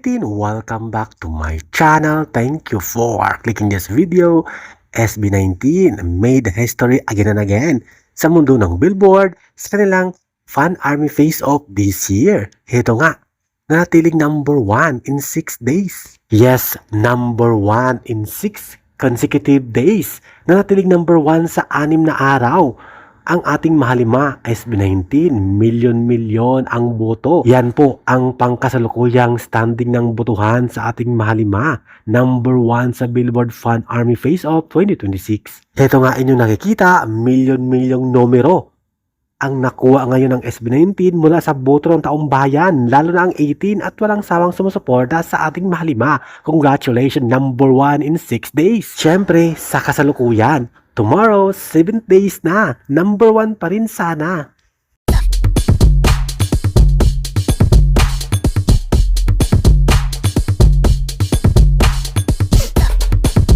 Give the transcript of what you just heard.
SB19, welcome back to my channel. Thank you for clicking this video. SB19 made history again and again sa mundo ng Billboard sa kanilang Fan Army Face-Off this year. Heto nga, nanatiling number 1 in 6 days. Yes, number 1 in 6 consecutive days. Nanatiling number 1 sa 6 na araw. Ang ating mahalima, SB19, milyon-milyon ang boto. Yan po ang pangkasalukuyang standing ng botohan sa ating mahalima. Number 1 sa Billboard Fan Army Face-Off 2026. Ito nga inyong nakikita, milyon-milyong numero ang nakuha ngayon ng SB19 mula sa boto ng taong bayan, lalo na ang 18 at walang sawang sumusuporta sa ating mahalima. Congratulations, number 1 in 6 days. Siyempre, sa kasalukuyan, tomorrow, 7 days na. Number 1 pa rin sana.